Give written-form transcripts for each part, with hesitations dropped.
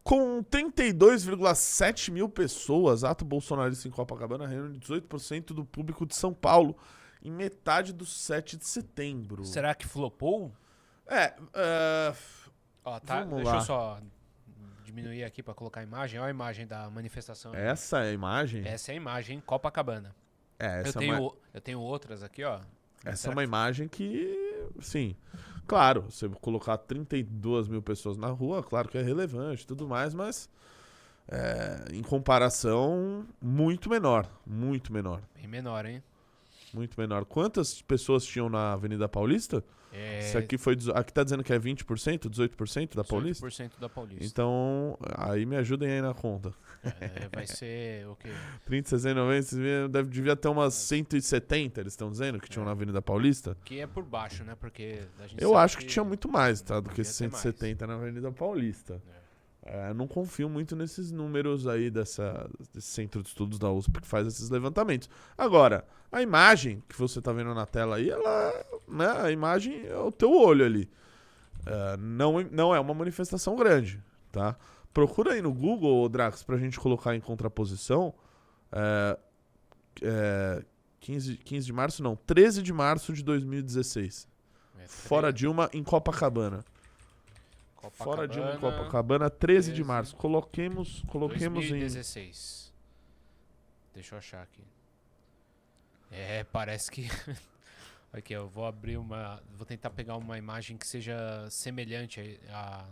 Com 32,7 mil pessoas, ato bolsonarista em Copacabana reúne 18% do público de São Paulo em metade do 7 de setembro. Será que flopou? Ó, tá, Vamos deixa lá. eu só diminuir aqui pra colocar a imagem. Olha a imagem da manifestação. Essa é a imagem? Essa é a imagem em Copacabana. Essa Eu tenho outras aqui, ó. Essa é uma imagem que, sim, claro, você colocar 32 mil pessoas na rua, claro que é relevante e tudo mais, mas em comparação, muito menor, muito menor. Bem menor, hein? Muito menor. Quantas pessoas tinham na Avenida Paulista? Isso aqui aqui tá dizendo que é 20%, 18% da Paulista? 18% da Paulista. Então, aí me ajudem aí na conta. Vai ser o quê? 30, 60, 90, devia ter umas 170, eles estão dizendo, que tinham na Avenida Paulista. Que é por baixo, né? Porque a gente Eu sabe acho que tinha muito mais, tá? Do que devia ter 170 na Avenida Paulista. Eu não confio muito nesses números aí desse centro de estudos da USP que faz esses levantamentos. Agora, a imagem que você tá vendo na tela aí, a imagem é o teu olho ali. Não é uma manifestação grande, tá? Procura aí no Google, Drax, pra gente colocar em contraposição. 15 de março, não. 13 de março de 2016. Fora Dilma em Copacabana. Fora Dilma em Copacabana, 13 de março. Coloquemos 2016. Deixa eu achar aqui. Parece que... Aqui, eu vou abrir uma... Vou tentar pegar uma imagem que seja semelhante a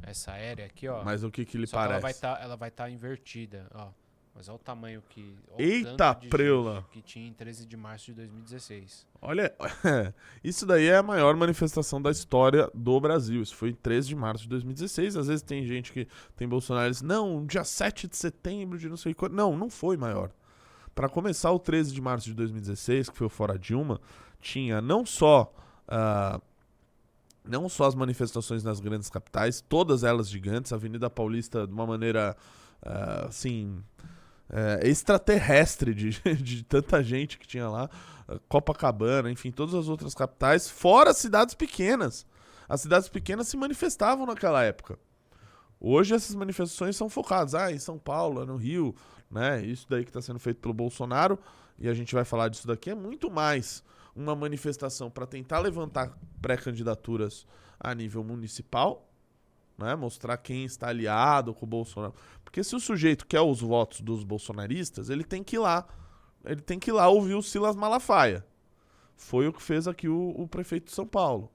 essa área aqui, ó. Mas o que lhe Só parece? Que ela vai tá invertida, ó. Mas olha o tamanho que... Eita preula! Que tinha em 13 de março de 2016. Olha, isso daí é a maior manifestação da história do Brasil. Isso foi em 13 de março de 2016. Às vezes tem gente que tem Bolsonaro e diz, não, dia 7 de setembro de não sei quando. Não foi maior. Para começar, o 13 de março de 2016, que foi o Fora Dilma, tinha não só as manifestações nas grandes capitais, todas elas gigantes, a Avenida Paulista de uma maneira, extraterrestre de tanta gente que tinha lá, Copacabana, enfim, todas as outras capitais, fora as cidades pequenas. As cidades pequenas se manifestavam naquela época. Hoje essas manifestações são focadas em São Paulo, no Rio, né? Isso daí que está sendo feito pelo Bolsonaro, e a gente vai falar disso daqui, é muito mais uma manifestação para tentar levantar pré-candidaturas a nível municipal, né? Mostrar quem está aliado com o Bolsonaro. Porque se o sujeito quer os votos dos bolsonaristas, ele tem que ir lá. Ele tem que ir lá ouvir o Silas Malafaia. Foi o que fez aqui o prefeito de São Paulo.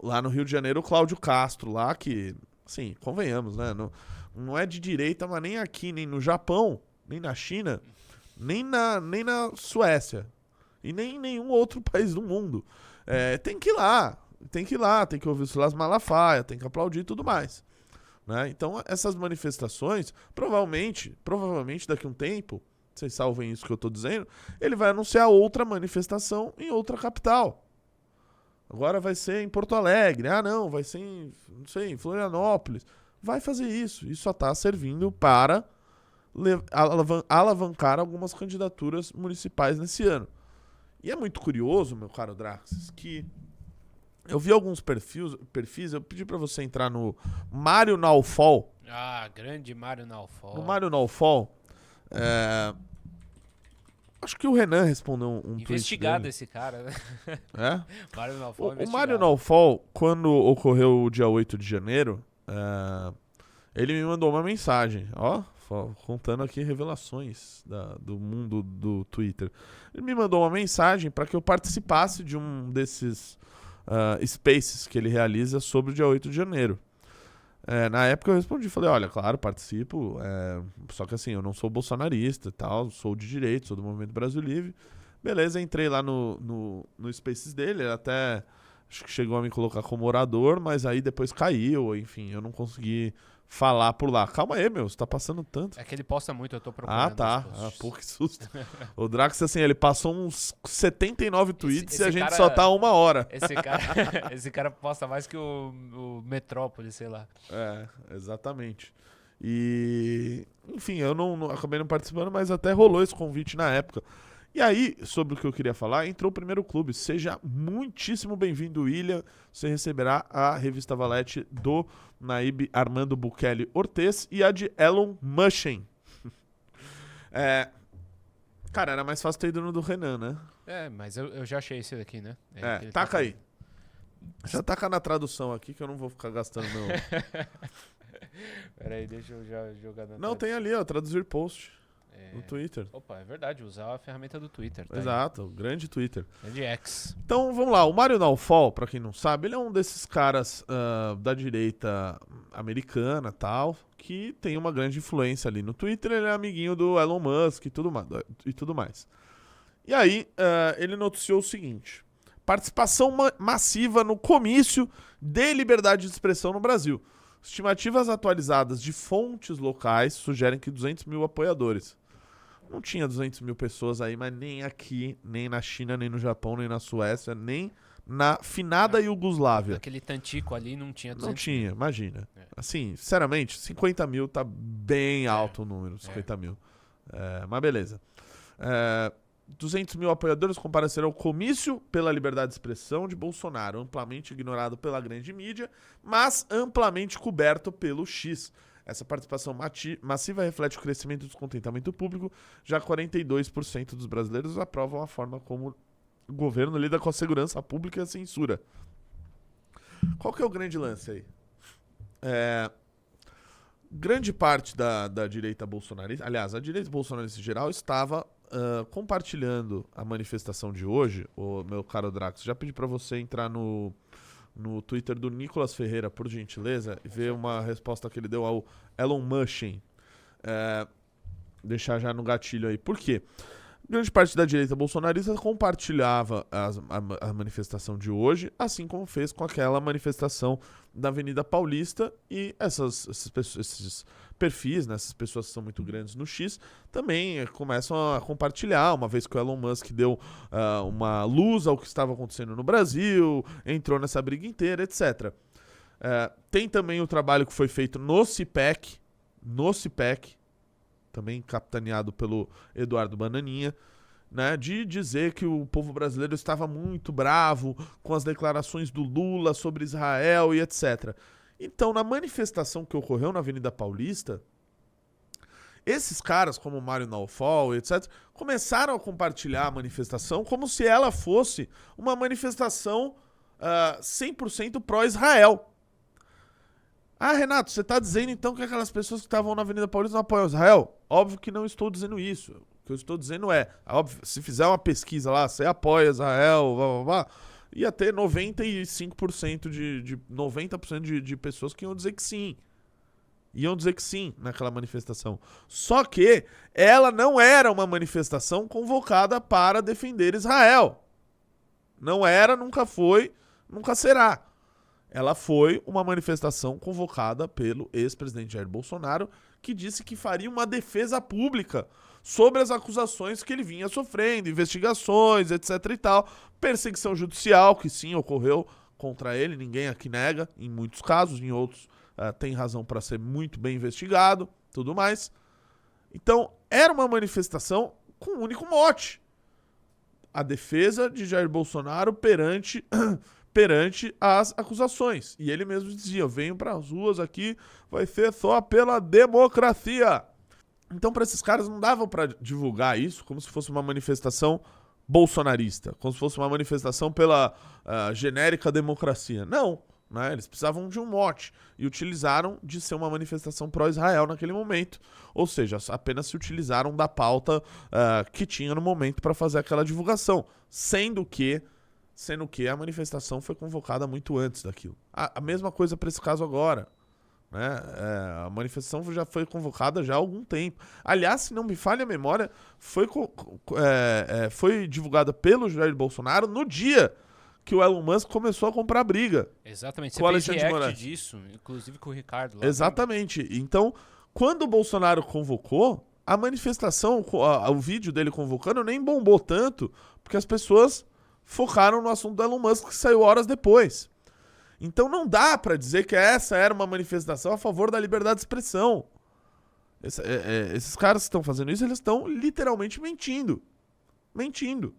Lá no Rio de Janeiro, o Cláudio Castro, lá que, sim, convenhamos, né? Não é de direita, mas nem aqui, nem no Japão, nem na China, nem na Suécia. E nem em nenhum outro país do mundo. Tem que ir lá. Tem que ouvir o Silas Malafaia, tem que aplaudir e tudo mais. Né? Então, essas manifestações, provavelmente, daqui a um tempo, vocês salvem isso que eu tô dizendo, ele vai anunciar outra manifestação em outra capital. Agora vai ser em Porto Alegre. Não, vai ser em Florianópolis. Vai fazer isso. Isso só tá servindo para alavancar algumas candidaturas municipais nesse ano. E é muito curioso, meu caro Draxis, que eu vi alguns perfis, eu pedi pra você entrar no Mário Naufal. Grande Mário Naufal. No Mário Naufal, acho que o Renan respondeu um tweet investigado dele. esse cara, né? Mário Naufal o Mário Naufal, quando ocorreu o dia 8 de janeiro, ele me mandou uma mensagem, contando aqui revelações do mundo do Twitter. Ele me mandou uma mensagem para que eu participasse de um desses spaces que ele realiza sobre o dia 8 de janeiro. Na época eu respondi, falei, olha, claro, participo, só que assim, eu não sou bolsonarista e tal, sou de direito, sou do Movimento Brasil Livre. Beleza, entrei lá no spaces dele, ele até acho que chegou a me colocar como orador, mas aí depois caiu, enfim, eu não consegui falar por lá. Calma aí, meu, você tá passando tanto. É que ele posta muito, eu tô procurando. Tá. Pô, que susto. O Drax, assim, ele passou uns 79 tweets e a gente só tá 1 hora. Esse cara posta mais que o Metrópolis, sei lá. Exatamente. E, enfim, eu não acabei não participando, mas até rolou esse convite na época. E aí, sobre o que eu queria falar, entrou o primeiro clube. Seja muitíssimo bem-vindo, William. Você receberá a revista Valete do Naíbe Armando Bukele Ortiz e a de Elon Musk. Cara, era mais fácil ter ido no do Renan, né? Mas eu já achei esse daqui, né? Que ele Taca tá aí. Já taca na tradução aqui que eu não vou ficar gastando meu... Peraí, deixa eu já jogar na Não, tem ali, ó, traduzir post no Twitter. Opa, é verdade, usar a ferramenta do Twitter. Tá Exato, grande Twitter. Grande X. Então, vamos lá. O Mário Naufal, pra quem não sabe, ele é um desses caras da direita americana tal, que tem uma grande influência ali no Twitter. Ele é amiguinho do Elon Musk e tudo mais. E aí, ele noticiou o seguinte: participação massiva no comício de liberdade de expressão no Brasil. Estimativas atualizadas de fontes locais sugerem que 200 mil apoiadores. Não tinha 200 mil pessoas aí, mas nem aqui, nem na China, nem no Japão, nem na Suécia, nem na finada Iugoslávia. Aquele tantico ali não tinha 200 Não tinha, mil. imagina. Assim, sinceramente, 50 mil tá bem alto o número, 50 mil. Mas beleza. 200 mil apoiadores compareceram ao comício pela liberdade de expressão de Bolsonaro, amplamente ignorado pela grande mídia, mas amplamente coberto pelo X. Essa participação massiva reflete o crescimento do descontentamento público, já 42% dos brasileiros aprovam a forma como o governo lida com a segurança pública e a censura. Qual que é o grande lance aí? Grande parte da direita bolsonarista, aliás, a direita bolsonarista em geral, estava compartilhando a manifestação de hoje. O meu caro Drax, já pedi para você entrar no Twitter do Nicolas Ferreira, por gentileza, e ver uma resposta que ele deu ao Elon Musk. Deixar já no gatilho aí. Por quê? Grande parte da direita bolsonarista compartilhava a manifestação de hoje, assim como fez com aquela manifestação da Avenida Paulista, e esses perfis, né, essas pessoas que são muito grandes no X, também começam a compartilhar, uma vez que o Elon Musk deu uma luz ao que estava acontecendo no Brasil, entrou nessa briga inteira, etc. Tem também o trabalho que foi feito no CIPEC, também capitaneado pelo Eduardo Bananinha, né, de dizer que o povo brasileiro estava muito bravo com as declarações do Lula sobre Israel e etc. Então, na manifestação que ocorreu na Avenida Paulista, esses caras, como o Mário Naufal e etc., começaram a compartilhar a manifestação como se ela fosse uma manifestação 100% pró-Israel. Renato, você está dizendo então que aquelas pessoas que estavam na Avenida Paulista não apoiam Israel? Óbvio que não estou dizendo isso. O que eu estou dizendo óbvio, se fizer uma pesquisa lá, você apoia Israel, ia ter 95% 90% de pessoas que iam dizer que sim. Iam dizer que sim naquela manifestação. Só que ela não era uma manifestação convocada para defender Israel. Não era, nunca foi, nunca será. Ela foi uma manifestação convocada pelo ex-presidente Jair Bolsonaro, que disse que faria uma defesa pública sobre as acusações que ele vinha sofrendo, investigações, etc e tal, perseguição judicial, que sim ocorreu contra ele, ninguém aqui nega, em muitos casos, em outros tem razão para ser muito bem investigado, tudo mais. Então, era uma manifestação com um único mote: a defesa de Jair Bolsonaro perante as acusações. E ele mesmo dizia: eu venho para as ruas aqui, vai ser só pela democracia. Então, para esses caras, não dava para divulgar isso como se fosse uma manifestação bolsonarista, como se fosse uma manifestação pela genérica democracia. Não, né? Eles precisavam de um mote e utilizaram de ser uma manifestação pró-Israel naquele momento, ou seja, apenas se utilizaram da pauta que tinha no momento para fazer aquela divulgação, sendo que a manifestação foi convocada muito antes daquilo. A mesma coisa para esse caso agora, né? A manifestação já foi convocada já há algum tempo. Aliás, se não me falha a memória, foi divulgada pelo Jair Bolsonaro no dia que o Elon Musk começou a comprar briga. Exatamente, você fez react disso, inclusive com o Ricardo lá. Exatamente. Então, quando o Bolsonaro convocou, a manifestação, o vídeo dele convocando nem bombou tanto, porque as pessoas focaram no assunto do Elon Musk, que saiu horas depois. Então não dá pra dizer que essa era uma manifestação a favor da liberdade de expressão. Esses caras que estão fazendo isso, eles estão literalmente mentindo. mentindo.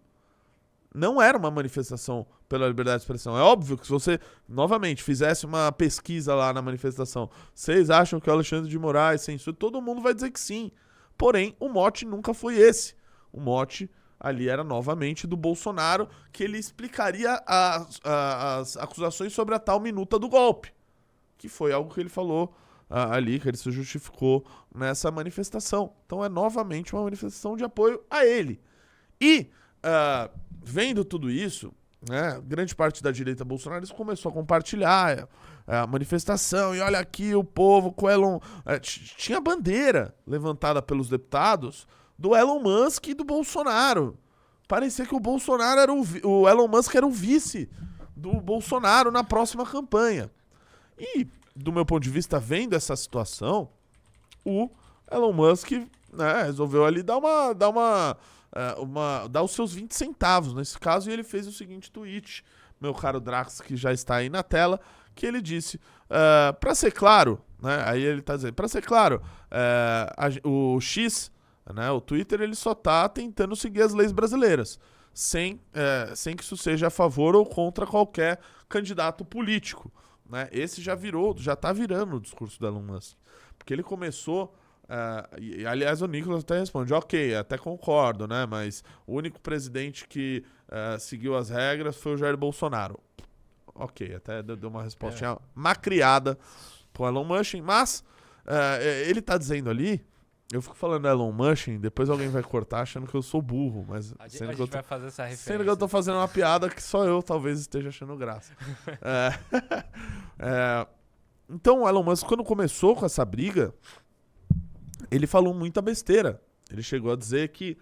Não era uma manifestação pela liberdade de expressão. É óbvio que se você, novamente, fizesse uma pesquisa lá na manifestação, vocês acham que o Alexandre de Moraes censura? Todo mundo vai dizer que sim. Porém, o mote nunca foi esse. O mote ali era novamente do Bolsonaro, que ele explicaria as acusações sobre a tal minuta do golpe. Que foi algo que ele falou ali, que ele se justificou nessa manifestação. Então é novamente uma manifestação de apoio a ele. E, vendo tudo isso, né, grande parte da direita bolsonarista começou a compartilhar a manifestação, e olha aqui o povo com Elon... tinha bandeira levantada pelos deputados do Elon Musk e do Bolsonaro. Parecia que o Bolsonaro era o Elon Musk era o vice do Bolsonaro na próxima campanha. E, do meu ponto de vista, vendo essa situação, o Elon Musk, né, resolveu ali dar os seus 20 centavos nesse caso, e ele fez o seguinte tweet, meu caro Drax, que já está aí na tela, que ele disse, para ser claro, né, aí ele tá dizendo, para ser claro, o X, né, o Twitter, ele só tá tentando seguir as leis brasileiras, sem que isso seja a favor ou contra qualquer candidato político. Né? Esse já tá virando o discurso do Elon Musk. Porque ele começou... e aliás, o Nicolas até responde, ok, até concordo, né? Mas o único presidente que seguiu as regras foi o Jair Bolsonaro. Ok, até deu uma resposta macriada pro Elon Musk, mas ele tá dizendo ali, eu fico falando Elon Musk, depois alguém vai cortar achando que eu sou burro, mas a gente vai fazer essa referência. Sendo que eu tô fazendo uma piada que só eu talvez esteja achando graça. Então o Elon Musk, quando começou com essa briga, ele falou muita besteira. Ele chegou a dizer que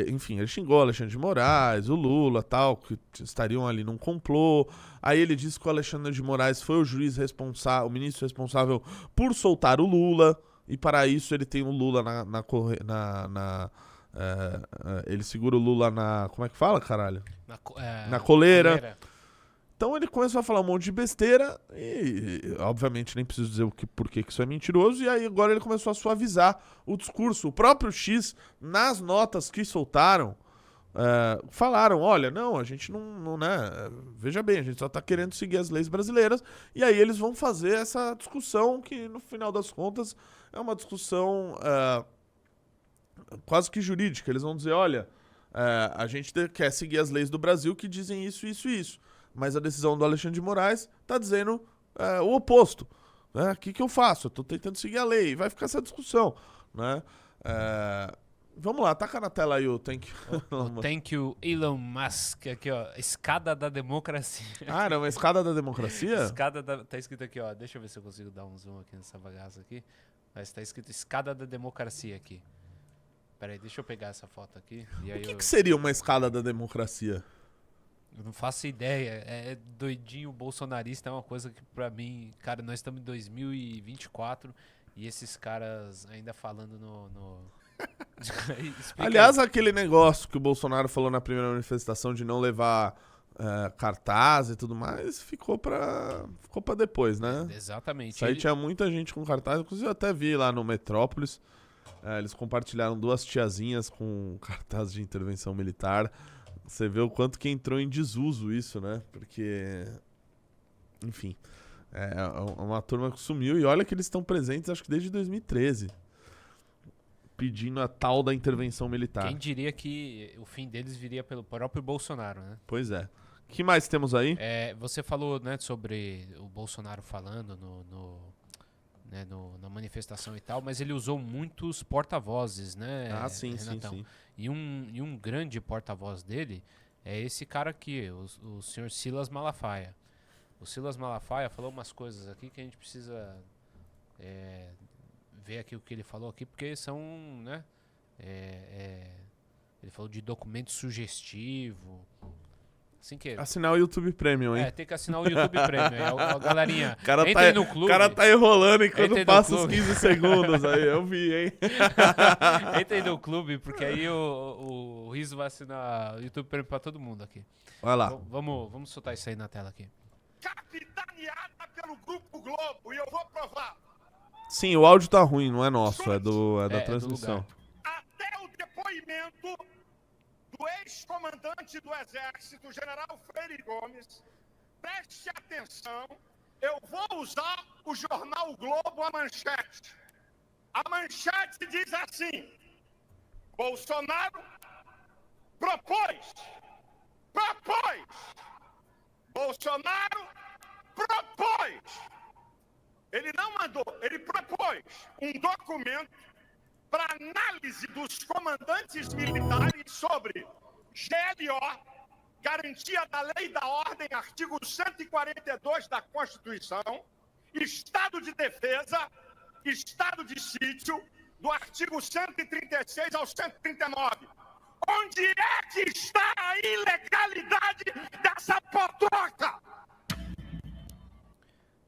enfim, ele xingou o Alexandre de Moraes, o Lula, tal, que estariam ali num complô. Aí ele disse que o Alexandre de Moraes foi o juiz responsável, o ministro responsável por soltar o Lula, e para isso ele tem o Lula ele segura o Lula na... Como é que fala, caralho? Na coleira. Então ele começou a falar um monte de besteira e, obviamente, nem preciso dizer por que isso é mentiroso. E aí agora ele começou a suavizar o discurso. O próprio X, nas notas que soltaram, falaram, olha, não, a gente não, né, veja bem, a gente só tá querendo seguir as leis brasileiras. E aí eles vão fazer essa discussão que, no final das contas, é uma discussão quase que jurídica. Eles vão dizer, olha, a gente quer seguir as leis do Brasil que dizem isso, isso e isso. Mas a decisão do Alexandre de Moraes está dizendo o oposto. Né? O que eu faço? Eu estou tentando seguir a lei. Vai ficar essa discussão. Né? Vamos lá, taca na tela aí o thank you. O thank you, Elon Musk. Aqui, ó. Escada da democracia. Ah, era uma escada da democracia? Tá escrito aqui, ó. Deixa eu ver se eu consigo dar um zoom aqui nessa bagaça aqui. Mas tá escrito escada da democracia aqui. Pera aí, deixa eu pegar essa foto aqui. E aí o que seria uma escada da democracia? Eu não faço ideia. É doidinho bolsonarista, é uma coisa que pra mim... Cara, nós estamos em 2024 e esses caras ainda falando no... Aliás, aquele negócio que o Bolsonaro falou na primeira manifestação de não levar cartaz e tudo mais, ficou pra depois, né? Exatamente. Isso aí tinha muita gente com cartaz, inclusive eu até vi lá no Metrópolis, eles compartilharam 2 tiazinhas com cartaz de intervenção militar. Você vê o quanto que entrou em desuso isso, né? Porque, enfim, é uma turma que sumiu. E olha que eles estão presentes, acho que desde 2013, pedindo a tal da intervenção militar. Quem diria que o fim deles viria pelo próprio Bolsonaro, né? Pois é. O que mais temos aí? Você falou, né, sobre o Bolsonaro falando na manifestação e tal, mas ele usou muitos porta-vozes, né? Ah, sim, Renatão? sim. E um grande porta-voz dele é esse cara aqui, o senhor Silas Malafaia. O Silas Malafaia falou umas coisas aqui que a gente precisa ver aqui o que ele falou aqui, porque são, né? Ele falou de documento sugestivo. Assim que... Assinar o YouTube Premium, hein? Tem que assinar o YouTube Premium. Galerinha, entra no clube. O cara tá enrolando enquanto passa os 15 segundos aí. Eu vi, hein? Entrem no clube, porque aí o Riso vai assinar o YouTube Premium pra todo mundo aqui. Vai lá. Vamos soltar isso aí na tela aqui. Capitaneada pelo Grupo Globo, e eu vou provar. Sim, o áudio tá ruim, não é nosso, é da transmissão. Até o Exército, General Freire Gomes, preste atenção, eu vou usar o jornal o Globo, a manchete. A manchete diz assim: Bolsonaro propôs, Bolsonaro propôs, ele não mandou, ele propôs um documento para análise dos comandantes militares sobre GLO, Garantia da Lei e da Ordem, artigo 142 da Constituição, Estado de Defesa, Estado de Sítio, do artigo 136 ao 139. Onde é que está a ilegalidade dessa potroca?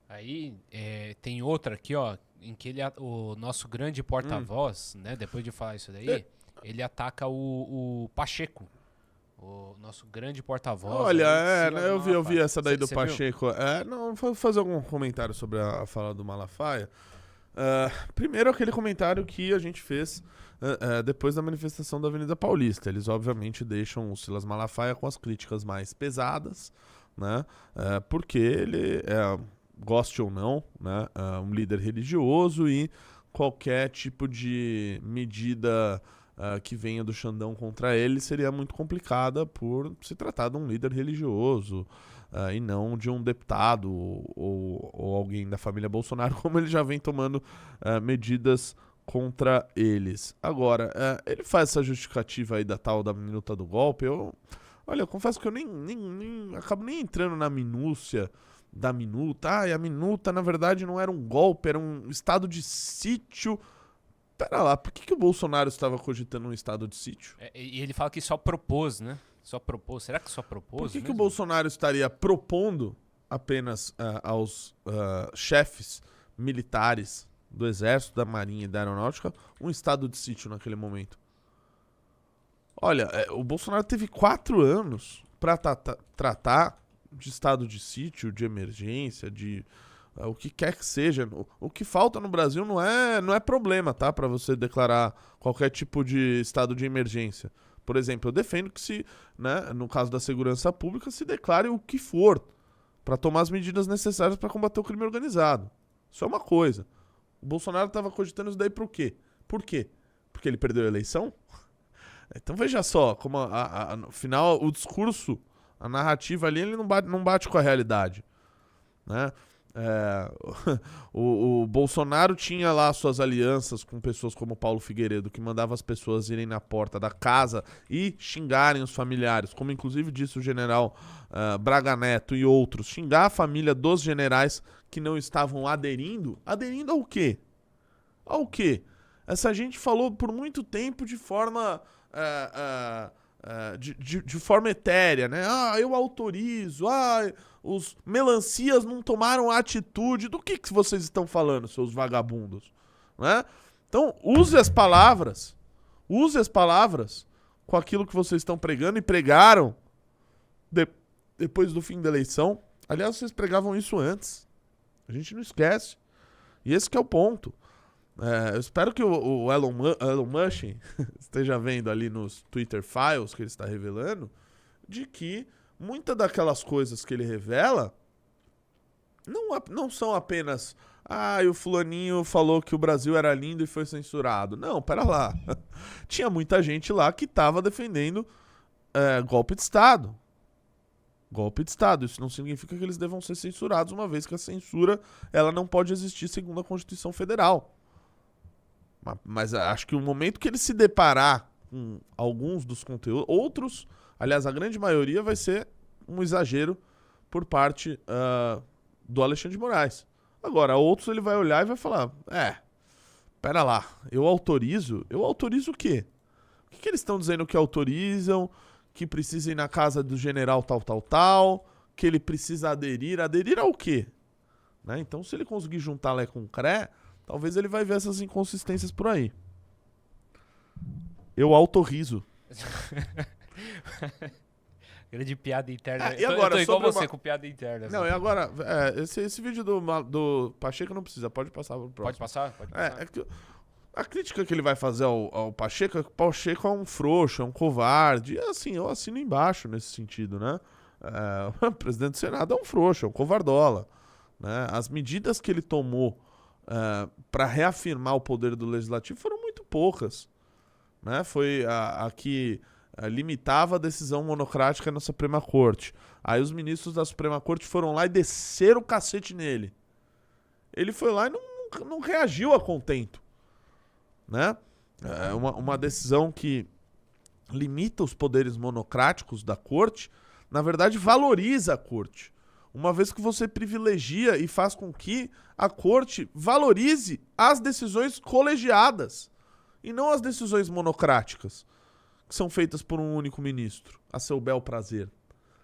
Aí tem outra aqui, ó, em que o nosso grande porta-voz, né, depois de falar isso daí, ele ataca o Pacheco, o nosso grande porta-voz. Olha, né, eu vi essa daí do Cê Pacheco. Não, vou fazer algum comentário sobre a fala do Malafaia. Primeiro, aquele comentário que a gente fez depois da manifestação da Avenida Paulista. Eles, obviamente, deixam o Silas Malafaia com as críticas mais pesadas, né? Porque ele goste ou não, né, um líder religioso e qualquer tipo de medida que venha do Xandão contra ele seria muito complicada por se tratar de um líder religioso e não de um deputado ou alguém da família Bolsonaro, como ele já vem tomando medidas contra eles. Agora, ele faz essa justificativa aí da tal da minuta do golpe. Eu confesso que eu nem acabo nem entrando na minúcia da minuta. E a minuta, na verdade, não era um golpe, era um estado de sítio. Pera lá, por que o Bolsonaro estava cogitando um estado de sítio? E ele fala que só propôs, né? Só propôs. Será que só propôs? Por que o Bolsonaro estaria propondo apenas aos chefes militares do Exército, da Marinha e da Aeronáutica um estado de sítio naquele momento? Olha, o Bolsonaro teve 4 anos para tratar de estado de sítio, de emergência, de o que quer que seja. O que falta no Brasil não é problema, tá? Para você declarar qualquer tipo de estado de emergência. Por exemplo, eu defendo que se, né, no caso da segurança pública, se declare o que for para tomar as medidas necessárias para combater o crime organizado. Isso é uma coisa. O Bolsonaro estava cogitando isso daí por quê? Por quê? Porque ele perdeu a eleição? Então veja só, como no final o discurso, a narrativa ali, ele não bate com a realidade, né? O Bolsonaro tinha lá suas alianças com pessoas como Paulo Figueiredo, que mandava as pessoas irem na porta da casa e xingarem os familiares, como inclusive disse o general Braga Neto e outros, xingar a família dos generais que não estavam aderindo. Aderindo ao quê? Ao quê? Essa gente falou por muito tempo de forma de forma etérea, né? Eu autorizo, os melancias não tomaram a atitude. Do que vocês estão falando, seus vagabundos? Né? Então, use as palavras com aquilo que vocês estão pregando e pregaram depois do fim da eleição. Aliás, vocês pregavam isso antes. A gente não esquece. E esse que é o ponto. Eu espero que o Elon Musk esteja vendo ali nos Twitter Files que ele está revelando, de que muitas daquelas coisas que ele revela não são apenas o fulaninho falou que o Brasil era lindo e foi censurado. Não, pera lá. Tinha muita gente lá que estava defendendo golpe de Estado. Golpe de Estado. Isso não significa que eles devam ser censurados, uma vez que a censura ela não pode existir segundo a Constituição Federal. Mas acho que o momento que ele se deparar com alguns dos conteúdos, outros, aliás, a grande maioria vai ser um exagero por parte do Alexandre de Moraes. Agora, outros ele vai olhar e vai falar, pera lá, eu autorizo o quê? O que eles estão dizendo que autorizam, que precisa ir na casa do general tal, que ele precisa aderir ao quê? Né? Então, se ele conseguir juntar Lé com Cré, talvez ele vai ver essas inconsistências por aí. Eu autorriso. Grande piada interna. E agora, eu tô igual você com piada interna. Não, e agora, esse vídeo do Pacheco não precisa, pode passar pro próximo. Pode passar? Pode passar. A crítica que ele vai fazer ao Pacheco é que o Pacheco é um frouxo, é um covarde. E assim, eu assino embaixo nesse sentido, né? O presidente do Senado é um frouxo, é um covardola. Né? As medidas que ele tomou para reafirmar o poder do Legislativo foram muito poucas. Né? Foi a que limitava a decisão monocrática na Suprema Corte. Aí os ministros da Suprema Corte foram lá e desceram o cacete nele. Ele foi lá e não reagiu a contento. Né? Uma decisão que limita os poderes monocráticos da Corte, na verdade valoriza a Corte. Uma vez que você privilegia e faz com que a Corte valorize as decisões colegiadas e não as decisões monocráticas, que são feitas por um único ministro, a seu bel prazer.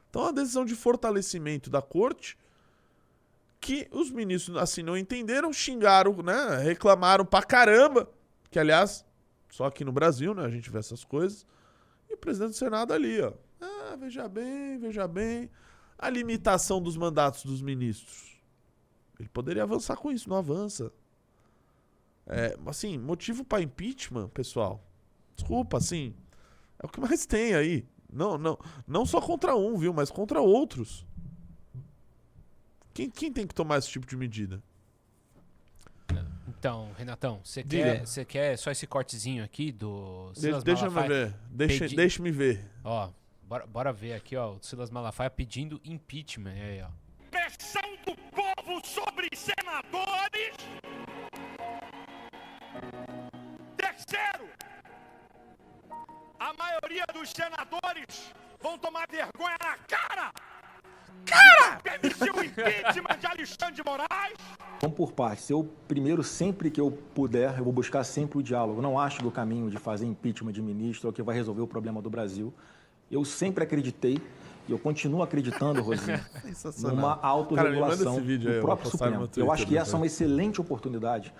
Então, a decisão de fortalecimento da Corte, que os ministros assim não entenderam, xingaram, né, reclamaram pra caramba, que aliás, só aqui no Brasil, né, a gente vê essas coisas, e o presidente do Senado ali, ó, veja bem, a limitação dos mandatos dos ministros. Ele poderia avançar com isso, não avança. Assim, motivo para impeachment, pessoal, desculpa, assim, é o que mais tem aí. Não só contra um, viu, mas contra outros. Quem tem que tomar esse tipo de medida? Então, Renatão, você Diga. quer só esse cortezinho aqui do Silas Deixa-me Malafaia? ver. Deixa-me ver. Ó, bora ver aqui, ó, o Silas Malafaia pedindo impeachment. Aí, ó. Pressão do povo sobre senadores. Terceiro, a maioria dos senadores vão tomar vergonha na cara! Permitiu o impeachment de Alexandre de Moraes! Vamos por partes. Eu, primeiro, sempre que eu puder, eu vou buscar sempre o diálogo. Não acho que o caminho de fazer impeachment de ministro é o que vai resolver o problema do Brasil. Eu sempre acreditei, e eu continuo acreditando, Rosinha, numa autorregulação do próprio Supremo. Eu acho que essa é uma excelente oportunidade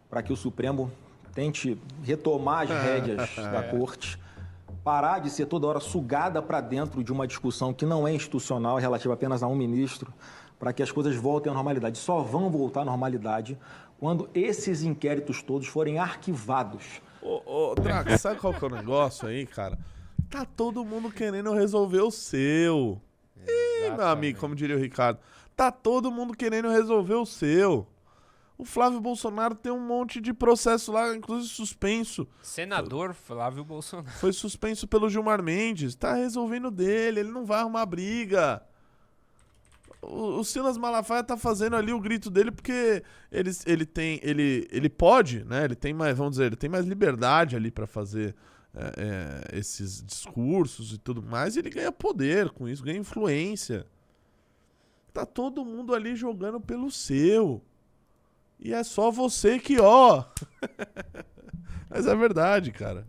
para que o Supremo tente retomar as rédeas da Corte, parar de ser toda hora sugada para dentro de uma discussão que não é institucional, relativa apenas a um ministro, para que as coisas voltem à normalidade. Só vão voltar à normalidade quando esses inquéritos todos forem arquivados. Ô, Draco, sabe qual que é o negócio aí, cara? Tá todo mundo querendo resolver o seu. Ih, meu amigo, como diria o Ricardo, tá todo mundo querendo resolver o seu. O Flávio Bolsonaro tem um monte de processo lá, inclusive suspenso. Senador Flávio Bolsonaro. Foi suspenso pelo Gilmar Mendes. Tá resolvendo dele, ele não vai arrumar briga. O Silas Malafaia tá fazendo ali o grito dele porque ele pode, né? Ele tem mais, vamos dizer, ele tem mais liberdade ali pra fazer esses discursos e tudo mais. E ele ganha poder com isso, ganha influência. Tá todo mundo ali jogando pelo seu. E é só você que, ó. Mas é verdade, cara.